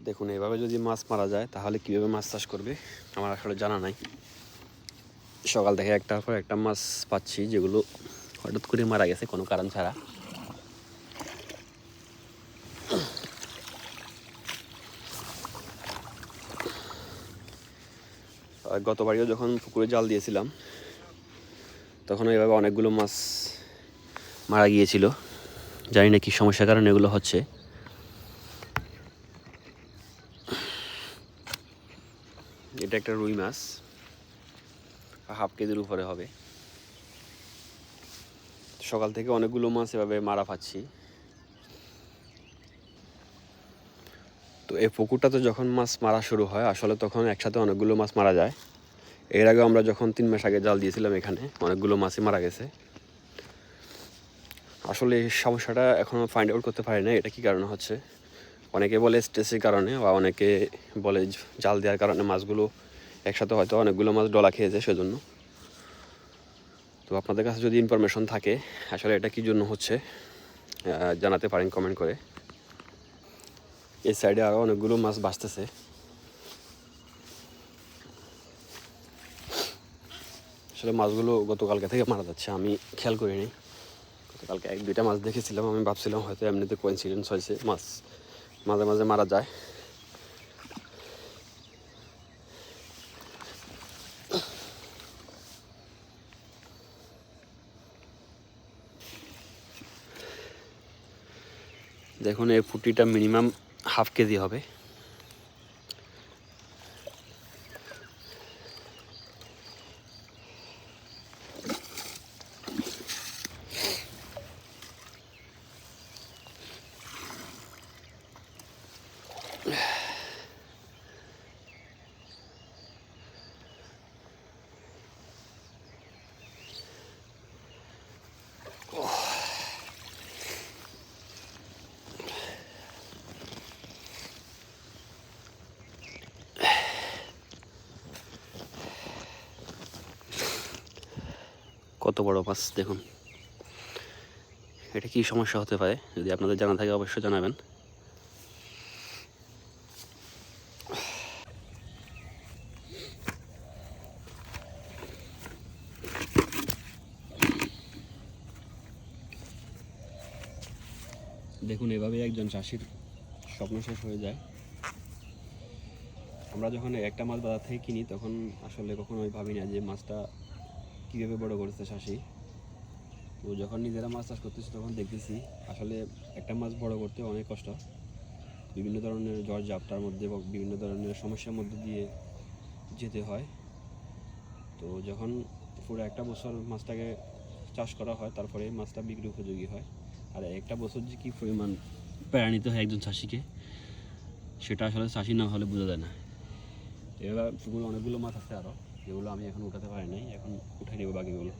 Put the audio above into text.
দেখুন এভাবে যদি মাছ মারা যায় তাহলে কীভাবে মাছ চাষ করবে আমার আসলে জানা নাই। সকাল থেকে একটার পর একটা মাছ পাচ্ছি যেগুলো হঠাৎ করে মারা গেছে কোনো কারণ ছাড়া। গতবারও যখন পুকুরে জাল দিয়েছিলাম তখন এইভাবে অনেকগুলো মাছ মারা গিয়েছিল। জানি না কি সমস্যার কারণে এগুলো হচ্ছে। এটা একটা রুই মাছ, হাফ কেজির উপরে হবে। সকাল থেকে অনেকগুলো মাছ এভাবে মারা পাচ্ছি। তো এই পুকুরটাতে যখন মাছ মারা শুরু হয় আসলে তখন একসাথে অনেকগুলো মাছ মারা যায়। এর আগে আমরা যখন 3 মাস আগে জাল দিয়েছিলাম এখানে অনেকগুলো মাছই মারা গেছে। আসলে এই সমস্যাটা এখনও ফাইন্ড আউট করতে পারি না এটা কী কারণে হচ্ছে। অনেকে বলে স্ট্রেসের কারণে, বা অনেকে বলে জাল দেওয়ার কারণে মাছগুলো একসাথে হয়তো অনেকগুলো মাছ ডলা খেয়েছে সেজন্য। তো আপনাদের কাছে যদি ইনফরমেশন থাকে আসলে এটা কী জন্য হচ্ছে জানাতে পারেন কমেন্ট করে। এই সাইডে আরও অনেকগুলো মাছ ভাসতেছে। আসলে মাছগুলো গতকালকে থেকে মারা যাচ্ছে, আমি খেয়াল করিনি। গতকালকে 1-2টা মাছ দেখেছিলাম, আমি ভাবছিলাম হয়তো এমনিতে কোইন্সিডেন্স হয়েছে, মাছ মাঝে মাঝে মারা যায়। দেখুন এই ফুটিটা মিনিমাম হাফ কেজি হবে। কত বড় মাছ দেখুন। এটা কি সমস্যা হতে পারে যদি আপনাদের জানা থাকে অবশ্যই জানাবেন। দেখুন এভাবে একজন চাষির স্বপ্ন শেষ হয়ে যায়। আমরা যখন একটা মাছ বাজার থেকে কিনি তখন আসলে কখনোই ভাবি না যে মাছটা কীভাবে বড় করেছে চাষি। তো যখন নিজেরা মাছ চাষ করতেছি তখন দেখতেছি আসলে একটা মাছ বড় করতে অনেক কষ্ট। বিভিন্ন ধরনের ঝড় ঝাপটার মধ্যে বা বিভিন্ন ধরনের সমস্যার মধ্যে দিয়ে যেতে হয়। তো যখন পুরো একটা বছর মাছটাকে চাষ করা হয় তারপরে মাছটা বিক্রি উপযোগী হয়। আর একটা বছর যে কী পরিমাণ প্যারা নিতে হয় একজন চাষিকে সেটা আসলে চাষি না হলে বোঝা যায় না। এবার পুকুরে অনেকগুলো মাছ আছে আরও, যেগুলো আমি এখন উঠাতে পারি নাই, এখন উঠে নেব বাকিগুলো।